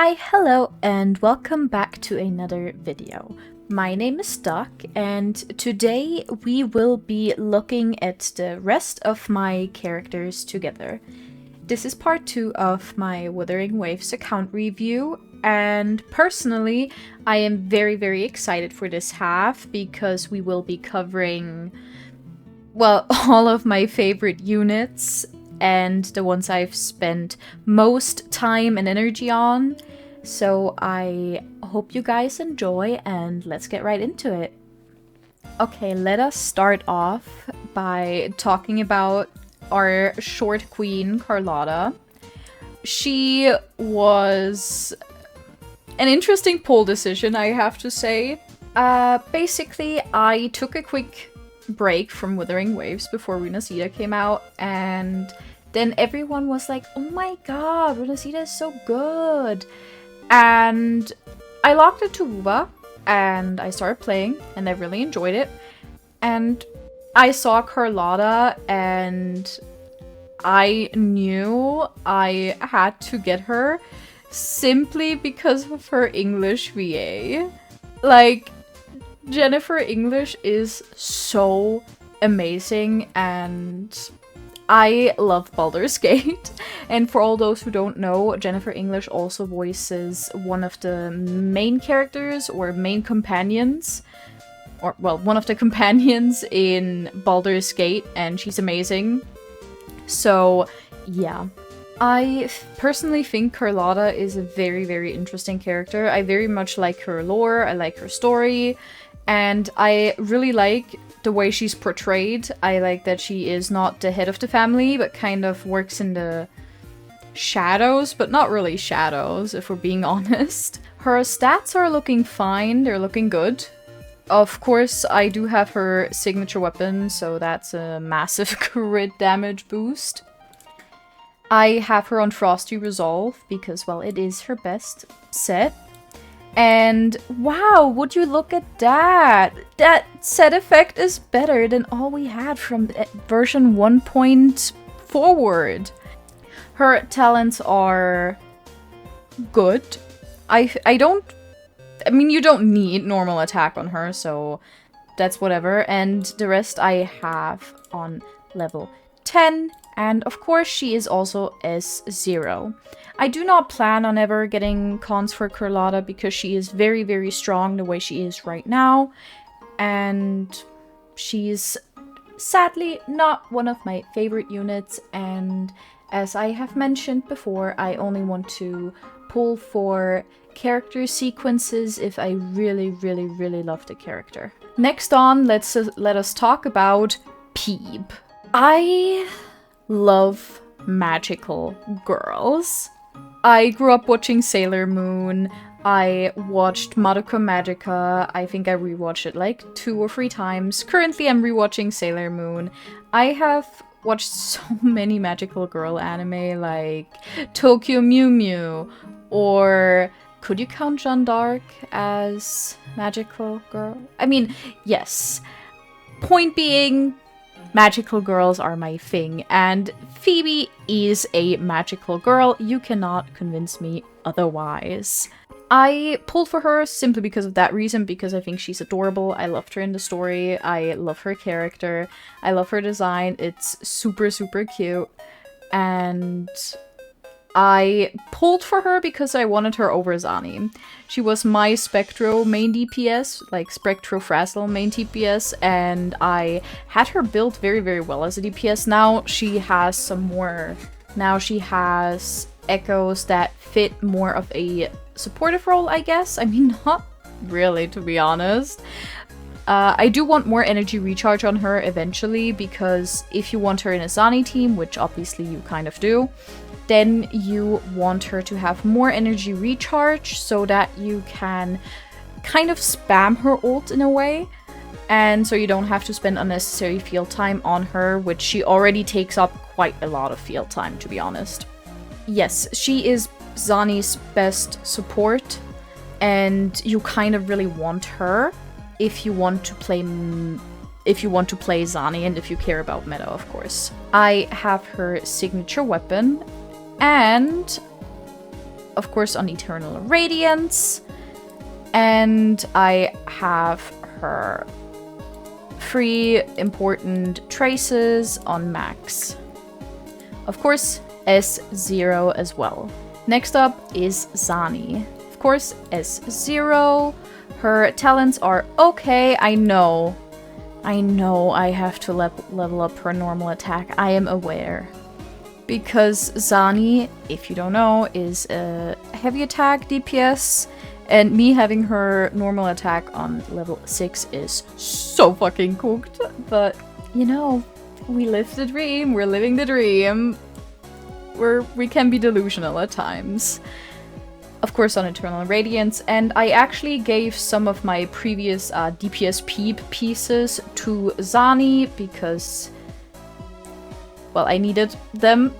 Hi, hello, and welcome back to another video. My name is Duck, and today we will be looking at the rest of my characters together. This is part 2 of my Wuthering Waves account review, and personally, I am very excited for this half because we will be covering, well, all of my favorite units and the ones I've spent most time and energy on. So I hope you guys enjoy, and let's get right into it. Okay, let us start off by talking about our short queen, Carlotta. She was an interesting poll decision, I have to say. Basically, I took a quick break from Wuthering Waves before Renacida came out, and then everyone was like, oh my god, Renacida is so good! And I logged into WoWa, and I started playing, and I really enjoyed it. And I saw Carlotta, and I knew I had to get her simply because of her English VA. Like, Jennifer English is so amazing, and I love Baldur's Gate. And for all those who don't know, Jennifer English also voices one of the main characters or main companions, or well, one of the companions in Baldur's Gate, and she's amazing. So yeah, I personally think Carlotta is a very interesting character. I very much like her lore, I like her story, and I really like the way she's portrayed. I like that she is not the head of the family, but kind of works in the shadows, but not really shadows, if we're being honest. Her stats are looking fine, they're looking good. Of course, I do have her signature weapon, so that's a massive crit damage boost. I have her on Frosty Resolve, because, well, it is her best set. And wow, would you look at that? That set effect is better than all we had from version 1 point forward. Her talents are good. I mean, you don't need normal attack on her, so that's whatever. And the rest I have on level 10. And of course, she is also S0. I do not plan on ever getting cons for Carlotta because she is very strong the way she is right now. And she's sadly not one of my favorite units. And as I have mentioned before, I only want to pull for character sequences if I really love the character. Next on, let us talk about Peeb. I love magical girls. I grew up watching Sailor Moon. I watched Madoka Magica. I think I rewatched it like 2 or 3 times. Currently I'm rewatching Sailor Moon. I have watched so many magical girl anime like Tokyo Mew Mew, or could you count Jeanne d'Arc as magical girl? I mean, yes. Point being, magical girls are my thing, and Phoebe is a magical girl. You cannot convince me otherwise. I pulled for her simply because of that reason, because I think she's adorable. I loved her in the story. I love her character. I love her design. It's super cute. And I pulled for her because I wanted her over Zani. She was my Spectro main DPS, like Spectro Frazzle main DPS, and I had her built very well as a DPS. Now she has some more. Now she has echoes that fit more of a supportive role, I guess. I mean, not really, to be honest. I do want more energy recharge on her eventually, because if you want her in a Zani team, which obviously you kind of do, then you want her to have more energy recharge so that you can kind of spam her ult in a way. And so you don't have to spend unnecessary field time on her, which she already takes up quite a lot of field time, to be honest. Yes, she is Zani's best support, and you kind of really want her if you want to play Zani and if you care about meta, of course. I have her signature weapon, and of course, on Eternal Radiance. And I have her 3 important traces on max. Of course, S0 as well. Next up is Zani. Of course, S0. Her talents are okay. I know I have to level up her normal attack. I am aware. Because Zani, if you don't know, is a heavy attack DPS. And me having her normal attack on level 6 is so fucking cooked. But, you know, we live the dream. We're living the dream. We can be delusional at times. Of course, on Eternal Radiance. And I actually gave some of my previous DPS Peep pieces to Zani because, well, I needed them.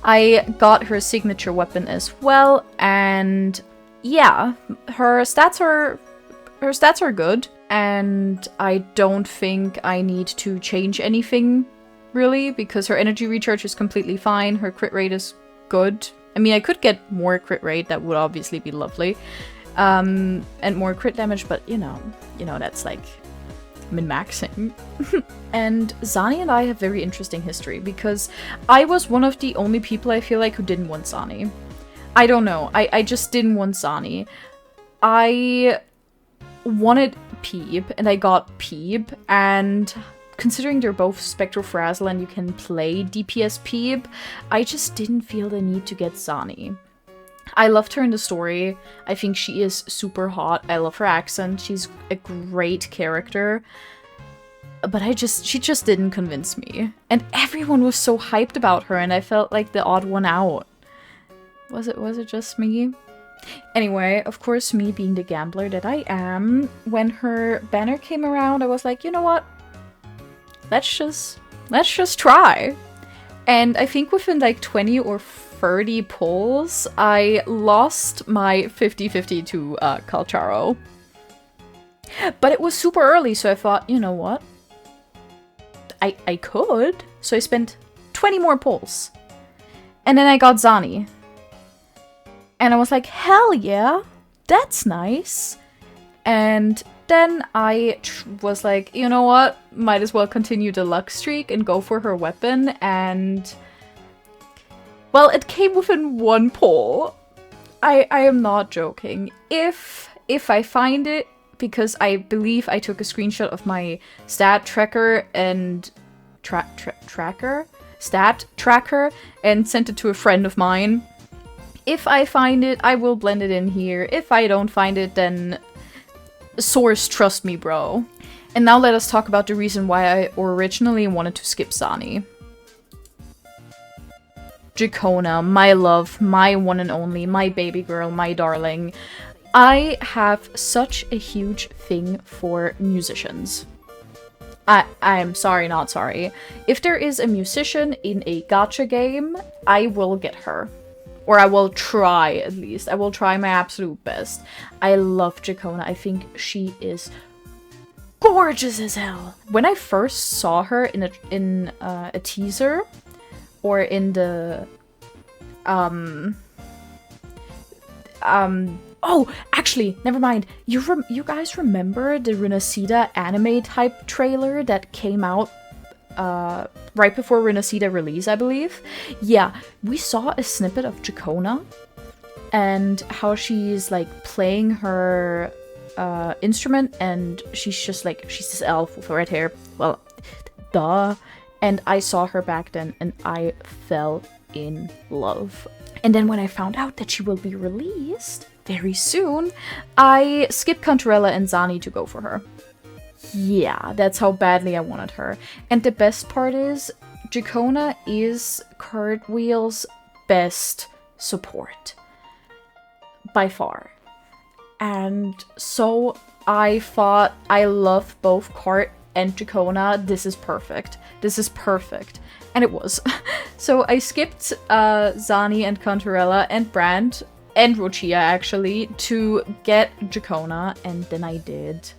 I got her signature weapon as well, and yeah, her stats are good, and I don't think I need to change anything really because her energy recharge is completely fine. Her crit rate is good. I mean, I could get more crit rate, that would obviously be lovely, and more crit damage, but you know that's like min-maxing. And Zani and I have very interesting history because I was one of the only people I feel like who didn't want Zani. I don't know. I just didn't want Zani. I wanted Peep, and I got Peep, and considering they're both Spectral Frazzle and you can play DPS Peep, I just didn't feel the need to get Zani. I loved her in the story. I think she is super hot. I love her accent. She's a great character. But she just didn't convince me. And everyone was so hyped about her, and I felt like the odd one out. Was it just me? Anyway, of course, me being the gambler that I am, when her banner came around, I was like, you know what? Let's just try. And I think within like 20 or 30 pulls, I lost my 50-50 to Calcharo. But it was super early, so I thought, you know what? I could. So I spent 20 more pulls. And then I got Zani. And I was like, hell yeah, that's nice. And then I was like, you know what? Might as well continue the luck streak and go for her weapon. And, well, it came within 1 pull. I am not joking. If I find it, because I believe I took a screenshot of my stat tracker and stat tracker and sent it to a friend of mine. If I find it, I will blend it in here. If I don't find it, then source, trust me, bro. And now let us talk about the reason why I originally wanted to skip Zani. Jacona, my love, my one and only, my baby girl, my darling. I have such a huge thing for musicians. I'm sorry, not sorry. If there is a musician in a gacha game, I will get her. Or I will try, at least. I will try my absolute best. I love Jacona. I think she is gorgeous as hell. When I first saw her in a teaser, or in the oh, actually, never mind. You guys remember the Renacida anime type trailer that came out right before Renacida release, I believe? Yeah, we saw a snippet of Jacona and how she's like playing her instrument, and she's just like, she's this elf with red hair. Well, duh. And I saw her back then and I fell in love. And then when I found out that she will be released very soon, I skipped Cantarella and Zani to go for her. Yeah, that's how badly I wanted her. And the best part is, Jacona is Cartwheel's best support. By far. And so I thought, I love both Cart and Jacona. This is perfect. This is perfect. And it was. So I skipped Zani and Cantarella and Brand and Rochia actually to get Jacona, and then I did.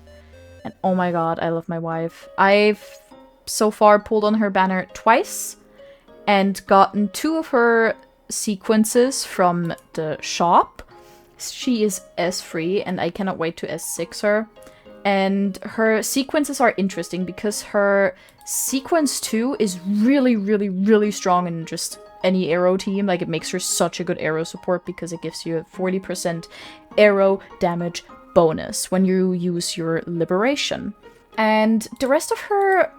And oh my god, I love my wife. I've so far pulled on her banner twice and gotten 2 of her sequences from the shop. She is S3 and I cannot wait to S6 her. And her sequences are interesting because her sequence 2 is really, really, really strong in just any arrow team. Like, it makes her such a good arrow support because it gives you a 40% arrow damage bonus when you use your liberation. And the rest of her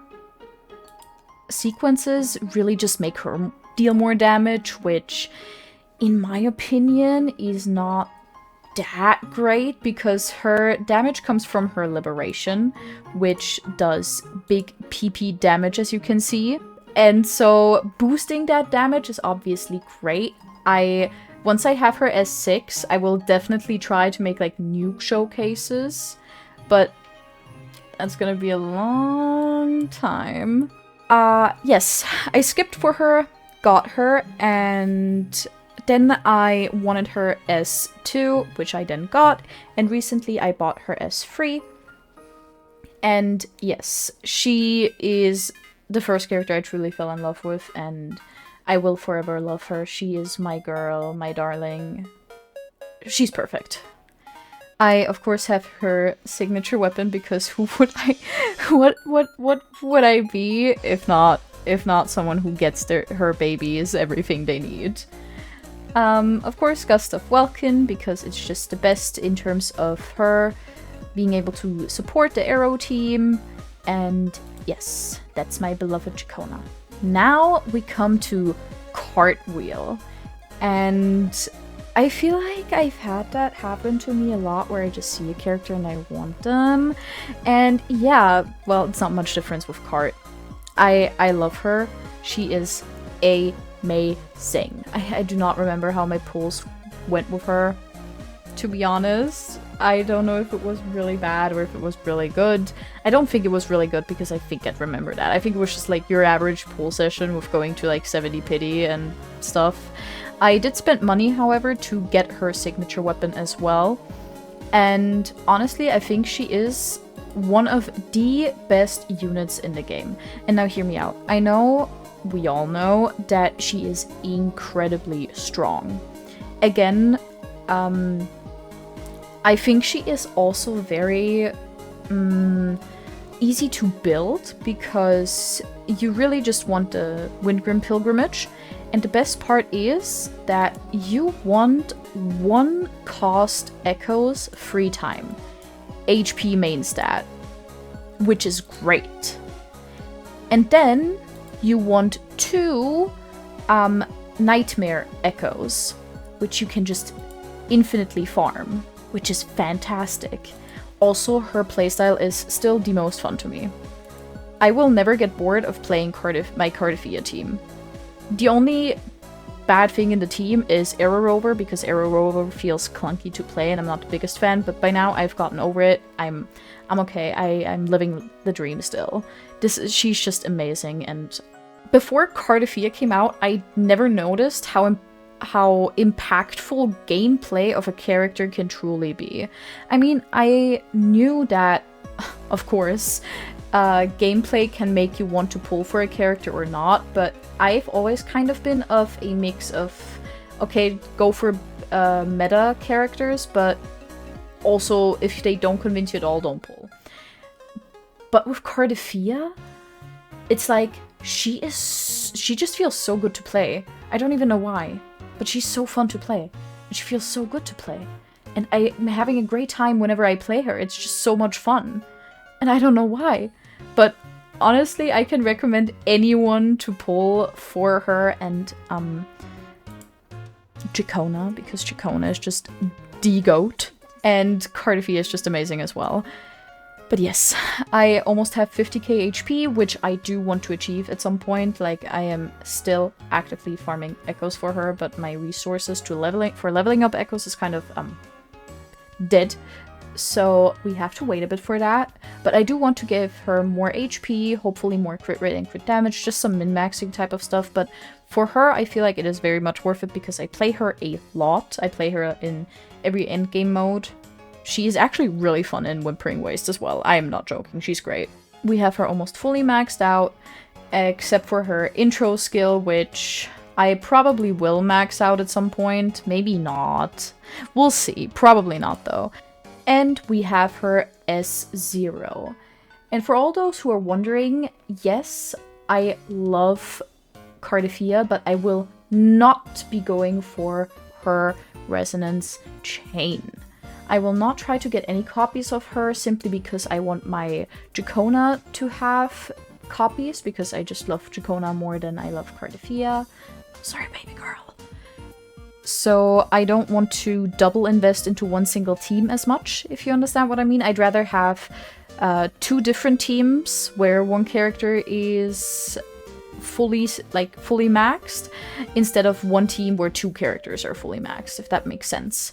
sequences really just make her deal more damage, which, in my opinion, is not that great because her damage comes from her liberation, which does big PP damage, as you can see. And so boosting that damage is obviously great. Once I have her S6, I will definitely try to make like nuke showcases, but that's gonna be a long time. Yes, I skipped for her, got her, and then I wanted her S2, which I then got, and recently I bought her S3. And yes, she is the first character I truly fell in love with, and I will forever love her. She is my girl, my darling. She's perfect. I, of course, have her signature weapon because who would I... what would I be if not someone who gets her babies everything they need? Of course, Gust of Welkin, because it's just the best in terms of her being able to support the arrow team. And yes, that's my beloved Chacona. Now we come to Cartwheel. And I feel like I've had that happen to me a lot where I just see a character and I want them. And yeah, well, it's not much difference with Cart. I love her. She is amazing. I do not remember how my pulls went with her, to be honest. I don't know if it was really bad or if it was really good. I don't think it was really good because I think I'd remember that. I think it was just like your average pull session with going to like 70 pity and stuff. I did spend money, however, to get her signature weapon as well. And honestly, I think she is one of the best units in the game. And now hear me out. I know, we all know, that she is incredibly strong. Again, I think she is also very easy to build because you really just want the Windgrim Pilgrimage. And the best part is that you want 1 cost echoes free time. HP main stat, which is great. And then you want 2 nightmare echoes, which you can just infinitely farm, which is fantastic. Also, her playstyle is still the most fun to me. I will never get bored of playing my Cardiffia team. The only bad thing in the team is Arrow Rover, because Arrow Rover feels clunky to play and I'm not the biggest fan, but by now I've gotten over it. I'm okay. I'm living the dream still. She's just amazing. And before Cardiffia came out, I never noticed how impactful gameplay of a character can truly be. I mean, I knew that, of course, gameplay can make you want to pull for a character or not, but I've always kind of been of a mix of, okay, go for meta characters, but also if they don't convince you at all, don't pull. But with Cardiffia, it's like, she just feels so good to play. I don't even know why, but she's so fun to play. And she feels so good to play. And I'm having a great time whenever I play her. It's just so much fun. And I don't know why. But honestly, I can recommend anyone to pull for her and Chacona, because Chacona is just the GOAT. And Cardiffia is just amazing as well. But yes, I almost have 50k HP, which I do want to achieve at some point. Like, I am still actively farming echoes for her, but my resources for leveling up echoes is kind of dead. So we have to wait a bit for that. But I do want to give her more HP, hopefully more crit rate and crit damage, just some min-maxing type of stuff. But for her, I feel like it is very much worth it because I play her a lot. I play her in every endgame mode. She is actually really fun in Whimpering Waste as well. I am not joking, she's great. We have her almost fully maxed out, except for her intro skill, which I probably will max out at some point, maybe not. We'll see, probably not though. And we have her S0. And for all those who are wondering, yes, I love Cardifia, but I will not be going for her resonance chain. I will not try to get any copies of her simply because I want my Jacona to have copies, because I just love Jacona more than I love Cardifia. Sorry, baby girl. So I don't want to double invest into one single team as much, if you understand what I mean. I'd rather have 2 different teams where one character is fully maxed, instead of one team where 2 characters are fully maxed, if that makes sense.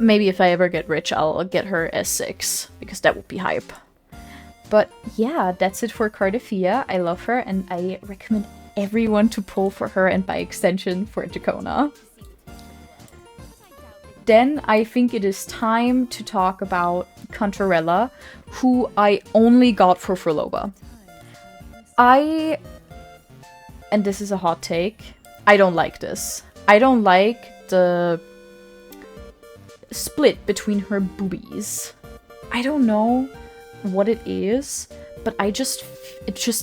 Maybe if I ever get rich, I'll get her S6, because that would be hype. But yeah, that's it for Cardifia. I love her, and I recommend everyone to pull for her, and by extension for Jacona. Then I think it is time to talk about Cantarella, who I only got for Furloba. And this is a hot take, I don't like this. I don't like the split between her boobies. I don't know what it is, but it just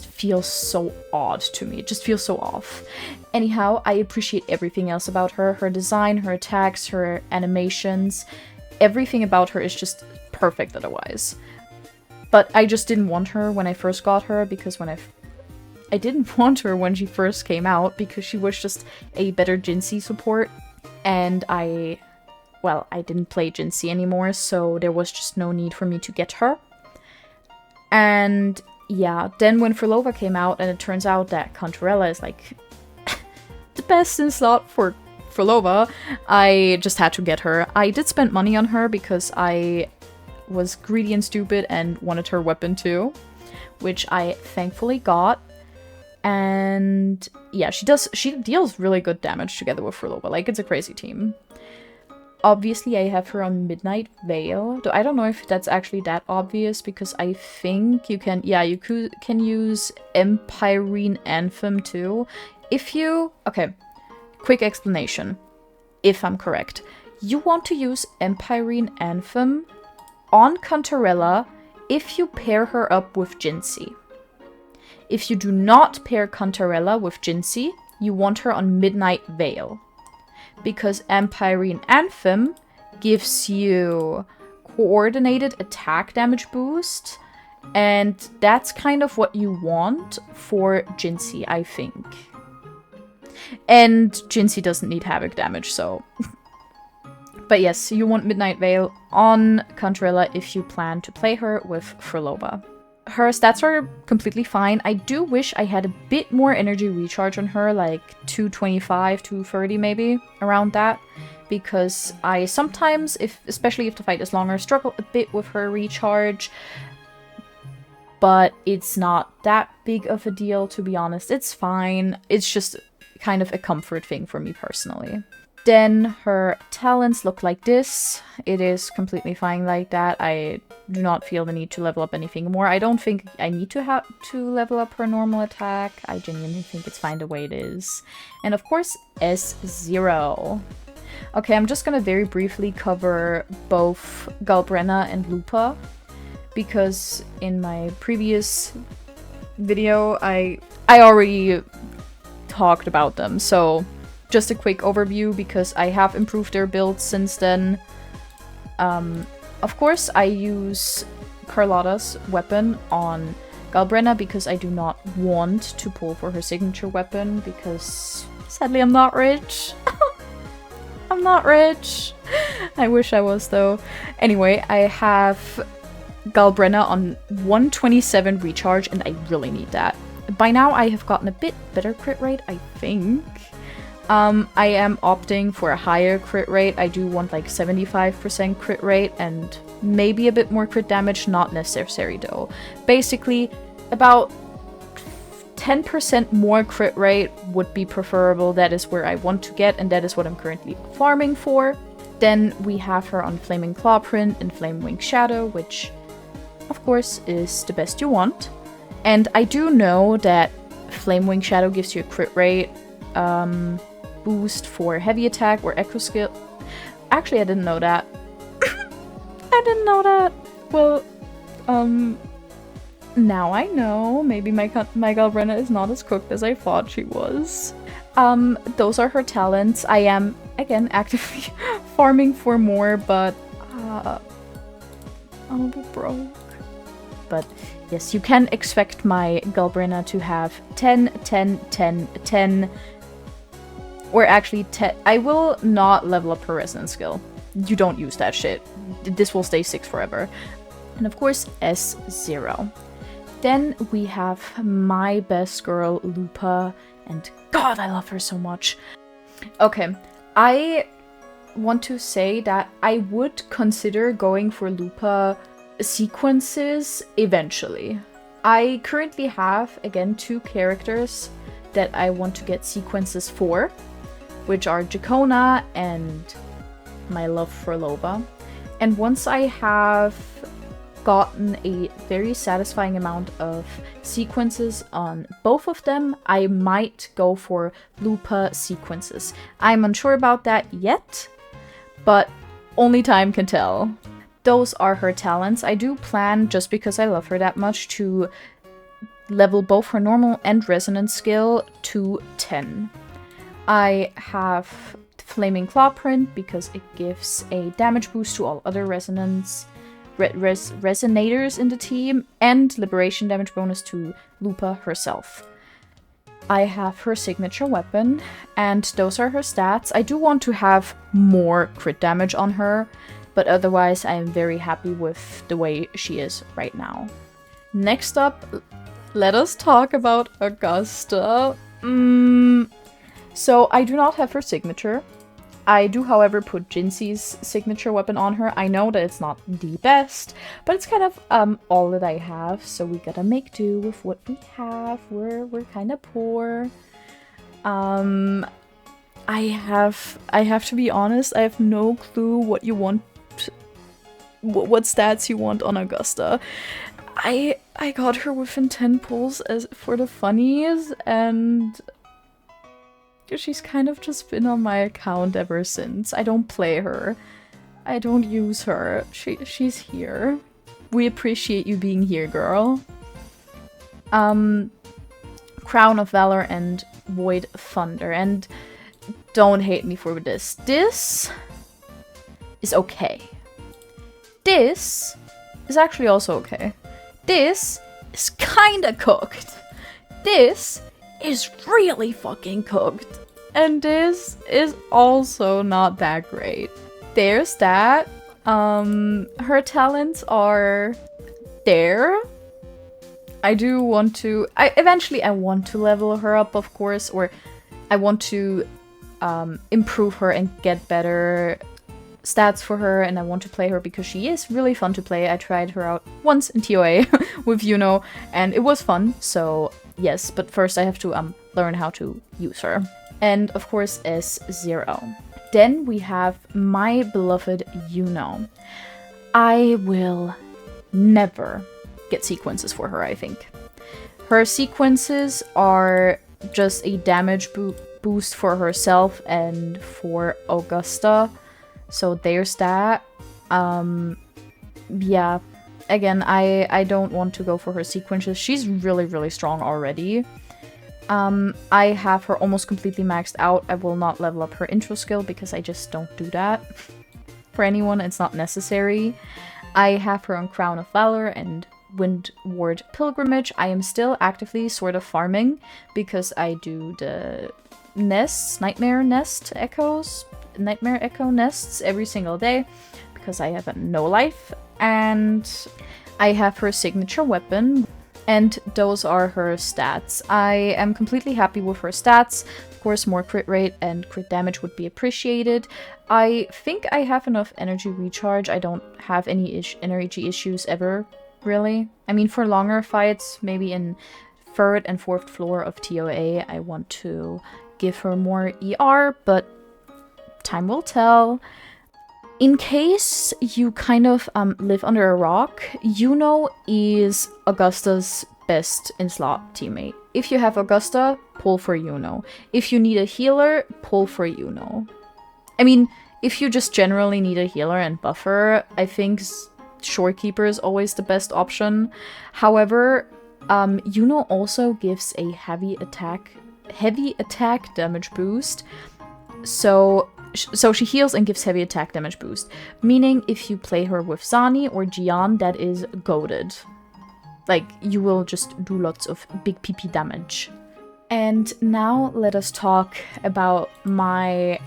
feels so odd to me. It just feels so off. Anyhow, I appreciate everything else about her. Her design, her attacks, her animations. Everything about her is just perfect otherwise. But I just didn't want her when I first got her, because I didn't want her when she first came out, because she was just a better Jinsei support, and I didn't play Jinsei anymore, so there was just no need for me to get her. And yeah, then when Furlova came out, and it turns out that Cantarella is like the best in slot for Furlova, I just had to get her. I did spend money on her because I was greedy and stupid and wanted her weapon too, which I thankfully got. And yeah, she deals really good damage together with Furlova. Like, it's a crazy team. Obviously, I have her on Midnight Veil, though I don't know if that's actually that obvious, because I think you can use Empyrene Anthem too. Okay, quick explanation, if I'm correct. You want to use Empyrene Anthem on Cantarella if you pair her up with Jinsei. If you do not pair Cantarella with Jinsei, you want her on Midnight Veil. Because Empyrene Anthem gives you coordinated attack damage boost, and that's kind of what you want for Jinsei, I think. And Jinsei doesn't need havoc damage, so... But yes, you want Midnight Veil on Cantarella if you plan to play her with Furlova. Her stats are completely fine. I do wish I had a bit more energy recharge on her, like 225, 230 maybe, around that. Because I sometimes, especially if the fight is longer, struggle a bit with her recharge. But it's not that big of a deal, to be honest. It's fine. It's just kind of a comfort thing for me personally. Then her talents look like this. It is completely fine like that. I do not feel the need to level up anything more. I don't think I need to level up her normal attack. I genuinely think it's fine the way it is. And of course, S0. Okay, I'm just gonna very briefly cover both Galbrenna and Lupa, because in my previous video, I already talked about them, so just a quick overview, because I have improved their builds since then. Of course, I use Carlotta's weapon on Galbrenna because I do not want to pull for her signature weapon, because sadly I'm not rich. I'm not rich. I wish I was though. Anyway, I have Galbrenna on 127 recharge, and I really need that. By now I have gotten a bit better crit rate, I think. I am opting for a higher crit rate. I do want like 75% crit rate and maybe a bit more crit damage, not necessary though. Basically, about 10% more crit rate would be preferable. That is where I want to get, and that is what I'm currently farming for. Then we have her on Flaming Clawprint and Flame Wing Shadow, which of course is the best you want. And I do know that Flame Wing Shadow gives you a crit rate boost for heavy attack or echo skill. Actually, I didn't know that. I didn't know that. Well, now I know. Maybe my Galbrina is not as cooked as I thought she was. Those are her talents. I am, again, actively farming for more, but I'll be broke. But yes, you can expect my Galbrina to have 10, 10, 10, 10, or actually 10. I will not level up her resonance skill. You don't use that shit. This will stay 6 forever. And of course, S0. Then we have my best girl, Lupa, and God, I love her so much. Okay, I want to say that I would consider going for Lupa sequences eventually. I currently have, again, 2 characters that I want to get sequences for, which are Jacona and my love for Loba. And once I have gotten a very satisfying amount of sequences on both of them, I might go for Lupa sequences. I'm unsure about that yet, but only time can tell. Those are her talents. I do plan, just because I love her that much, to level both her normal and resonance skill to 10. I have Flaming Clawprint because it gives a damage boost to all other resonators in the team, and liberation damage bonus to Lupa herself. I have her signature weapon, and those are her stats. I do want to have more crit damage on her, but otherwise I am very happy with the way she is right now. Next up, let us talk about Augusta. So I do not have her signature. I do, however, put Jinxie's signature weapon on her. I know that it's not the best, but it's kind of all that I have, so we gotta make do with what we have. We're kind of poor. I have to be honest, I have no clue what you want, what stats you want on Augusta. I got her within 10 pulls as for the funnies, and she's kind of just been on my account ever since. I don't play her. I don't use her. She's here. We appreciate you being here, girl. Crown of Valor and Void Thunder. And don't hate me for this. This is okay. This is actually also okay. This is kinda cooked. This is really fucking cooked. And this is also not that great. There's that. Her talents are there. I do want to... eventually I want to level her up, of course, or I want to improve her and get better stats for her, and I want to play her because she is really fun to play. I tried her out once in TOA with Yuno, and it was fun, so yes, but first I have to learn how to use her. And of course S0. Then we have my beloved Yuno. I will never get sequences for her, I think. Her sequences are just a damage boost for herself and for Augusta. So there's that. Yeah, again, I don't want to go for her sequences. She's really, really strong already. I have her almost completely maxed out. I will not level up her intro skill because I just don't do that. For anyone, it's not necessary. I have her on Crown of Valor and Windward Pilgrimage. I am still actively sort of farming because I do the nests, Nightmare Echo nests every single day because I have no life. And I have her signature weapon, and those are her stats. I am completely happy with her stats. Of course, more crit rate and crit damage would be appreciated. I think I have enough energy recharge. I don't have any energy issues ever, really. I mean, for longer fights, maybe in 3rd and 4th floor of TOA, I want to give her more ER, but time will tell. In case you kind of live under a rock, Yuno is Augusta's best in slot teammate. if you have Augusta, pull for Yuno. If you need a healer, pull for Yuno. I mean, if you just generally need a healer and buffer, I think Shorekeeper is always the best option. However, Yuno also gives a heavy attack damage boost. So she heals and gives heavy attack damage boost. Meaning if you play her with Zani or Jian, that is goated. Like, you will just do lots of big PP damage. And now let us talk about my,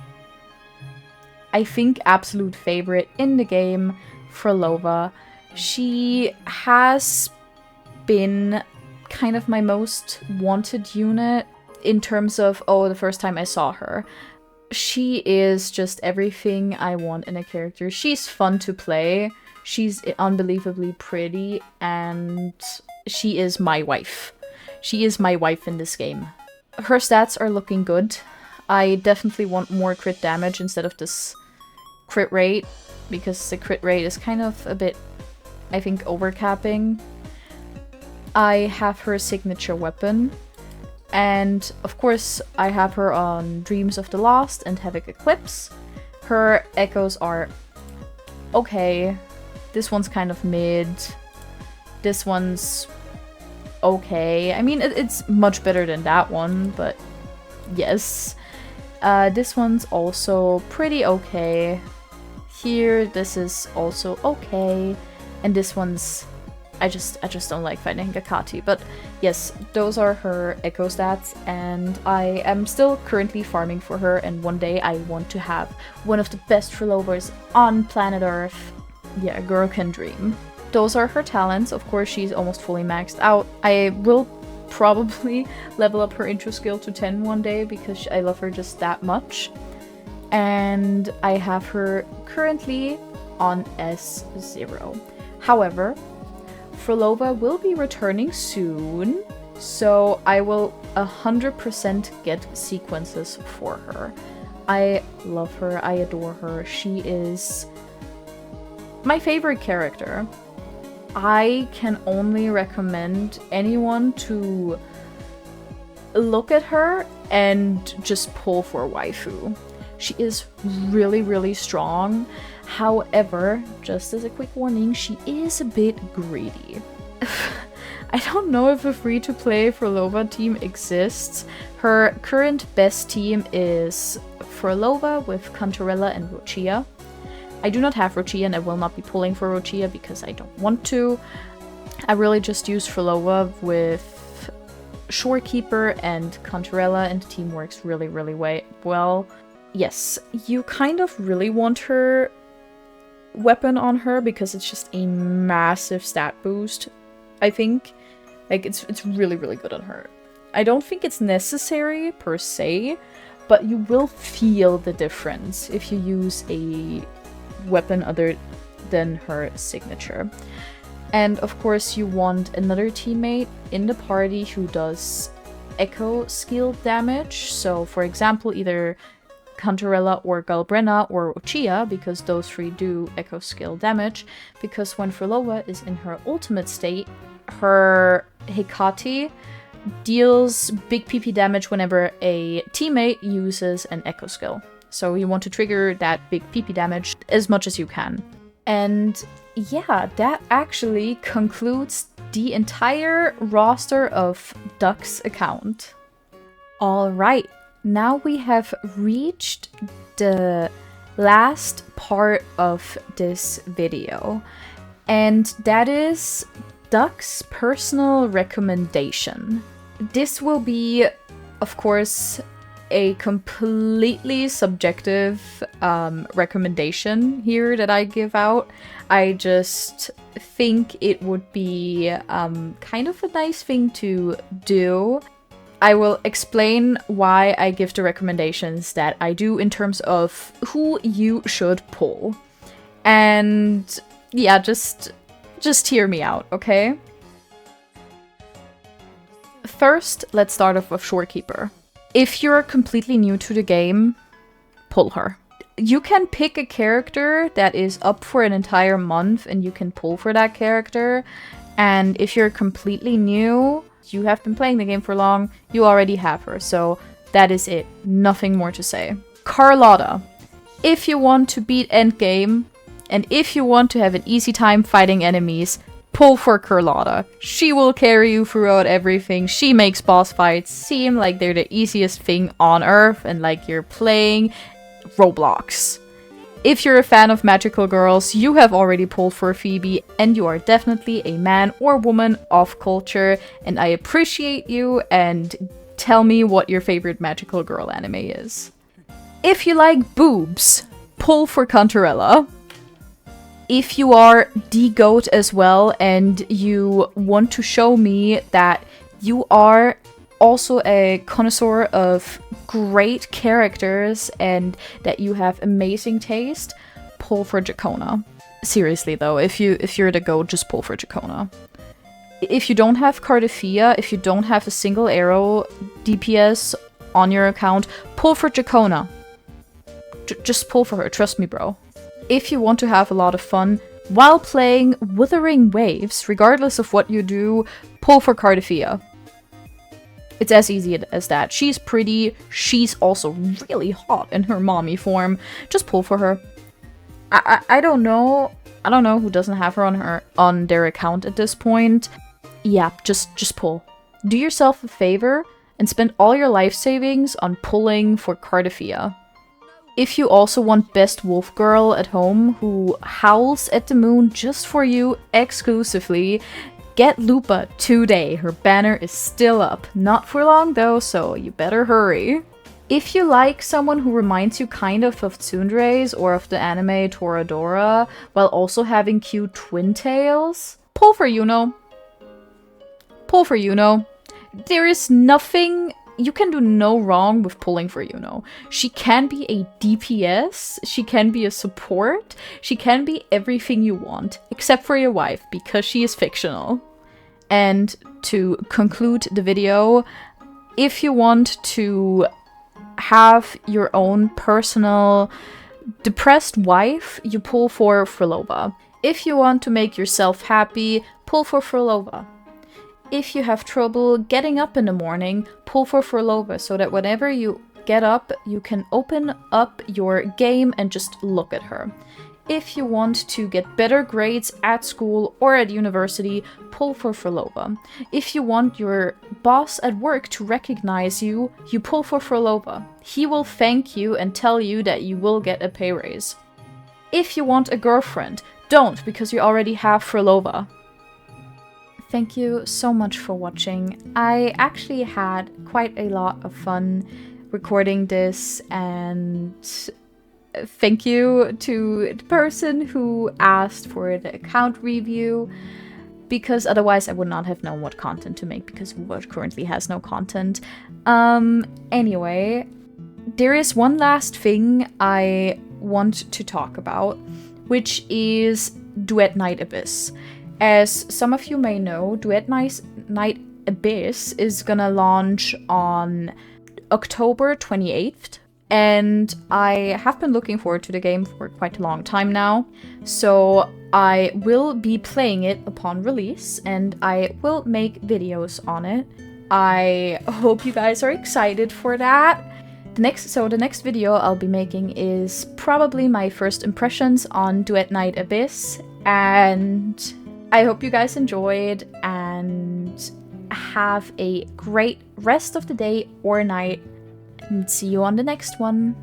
I think, absolute favorite in the game, Frolova. She has been kind of my most wanted unit in terms of, the first time I saw her. She is just everything I want in a character. She's fun to play. She's unbelievably pretty, and she is my wife. She is my wife in this game. Her stats are looking good. I definitely want more crit damage instead of this crit rate, because the crit rate is kind of a bit, I think, overcapping. I have her signature weapon, and of course I have her on Dreams of the Lost and Havoc Eclipse. Her echoes are okay. This one's kind of mid. This one's okay. I mean, it's much better than that one, but yes. This one's also pretty okay. Here, this is also okay. And this one's... I just don't like fighting Gakati. But yes, those are her echo stats, and I am still currently farming for her, and one day I want to have one of the best Frelovers on planet Earth. Yeah, a girl can dream. Those are her talents. Of course, she's almost fully maxed out. I will probably level up her intro skill to 10 one day because I love her just that much. And I have her currently on S0. However, Frolova will be returning soon, so I will 100% get sequences for her. I love her. I adore her. She is my favorite character. I can only recommend anyone to look at her and just pull for waifu. She is really, really strong. However, just as a quick warning, she is a bit greedy. I don't know if a free-to-play Frolova team exists. Her current best team is Frolova with Cantarella and Rochia. I do not have Rochia, and I will not be pulling for Rochia because I don't want to. I really just use Frolova with Shorekeeper and Cantarella, and the team works really, really well. Yes, you kind of really want her weapon on her because it's just a massive stat boost. I think, like, it's really, really good on her. I don't think it's necessary per se, but you will feel the difference if you use a weapon other than her signature. And of course you want another teammate in the party who does echo skill damage. So for example, either Cantarella or Galbrenna or Rochia, because those three do echo skill damage, because when Frolova is in her ultimate state, her Hecate deals big PP damage whenever a teammate uses an echo skill. So you want to trigger that big PP damage as much as you can. And yeah, that actually concludes the entire roster of Duck's account. Alright, now we have reached the last part of this video. And that is Duck's personal recommendation. This will be, of course, a completely subjective recommendation here that I give out. I just think it would be kind of a nice thing to do. I will explain why I give the recommendations that I do in terms of who you should pull. And yeah, just hear me out, okay? First, let's start off with Shorekeeper. If you're completely new to the game, pull her. You can pick a character that is up for an entire month and you can pull for that character. And if you're completely new, You have been playing the game for long, you already have her, so that is it. Nothing more to say. Carlotta. If you want to beat endgame, and if you want to have an easy time fighting enemies, pull for Carlotta. She will carry you throughout everything. She makes boss fights seem like they're the easiest thing on earth and like you're playing Roblox. If you're a fan of magical girls, you have already pulled for Phoebe, and you are definitely a man or woman of culture, and I appreciate you, and tell me what your favorite magical girl anime is. If you like boobs, pull for Cantarella. If you are the GOAT as well, and you want to show me that you are also a connoisseur of great characters and that you have amazing taste, pull for Jacona. Seriously though, if you're the GOAT, just pull for Jacona. If you don't have Cardafia, if you don't have a single arrow DPS on your account, pull for Jacona. Just pull for her, trust me, bro. If you want to have a lot of fun while playing Wuthering Waves, regardless of what you do, pull for Cardafia. It's as easy as that. She's pretty, she's also really hot in her mommy form. Just pull for her. I don't know who doesn't have her on their account at this point. Yeah, just pull. Do yourself a favor and spend all your life savings on pulling for Cardafia. If you also want best wolf girl at home who howls at the moon just for you exclusively, get Lupa today. Her banner is still up. Not for long though, so you better hurry. If you like someone who reminds you kind of Tsundere's or of the anime Toradora, while also having cute twin tails, pull for Yuno. Pull for Yuno. There is nothing... You can do no wrong with pulling for Yuno. She can be a DPS, she can be a support, she can be everything you want, except for your wife, because she is fictional. And to conclude the video, if you want to have your own personal depressed wife, you pull for Frolova. If you want to make yourself happy, pull for Frolova. If you have trouble getting up in the morning, pull for Frolova so that whenever you get up, you can open up your game and just look at her. If you want to get better grades at school or at university, pull for Frolova. If you want your boss at work to recognize you, you pull for Frolova. He will thank you and tell you that you will get a pay raise. If you want a girlfriend, don't, because you already have Frolova. Thank you so much for watching. I actually had quite a lot of fun recording this, and thank you to the person who asked for the account review, because otherwise I would not have known what content to make, because Wood currently has no content. Anyway, there is one last thing I want to talk about, which is Duet Night Abyss. As some of you may know, Duet Night Abyss is gonna launch on October 28th, and I have been looking forward to the game for quite a long time now, so I will be playing it upon release, and I will make videos on it. I hope you guys are excited for that. The next video I'll be making is probably my first impressions on Duet Night Abyss, and I hope you guys enjoyed, and have a great rest of the day or night, and see you on the next one.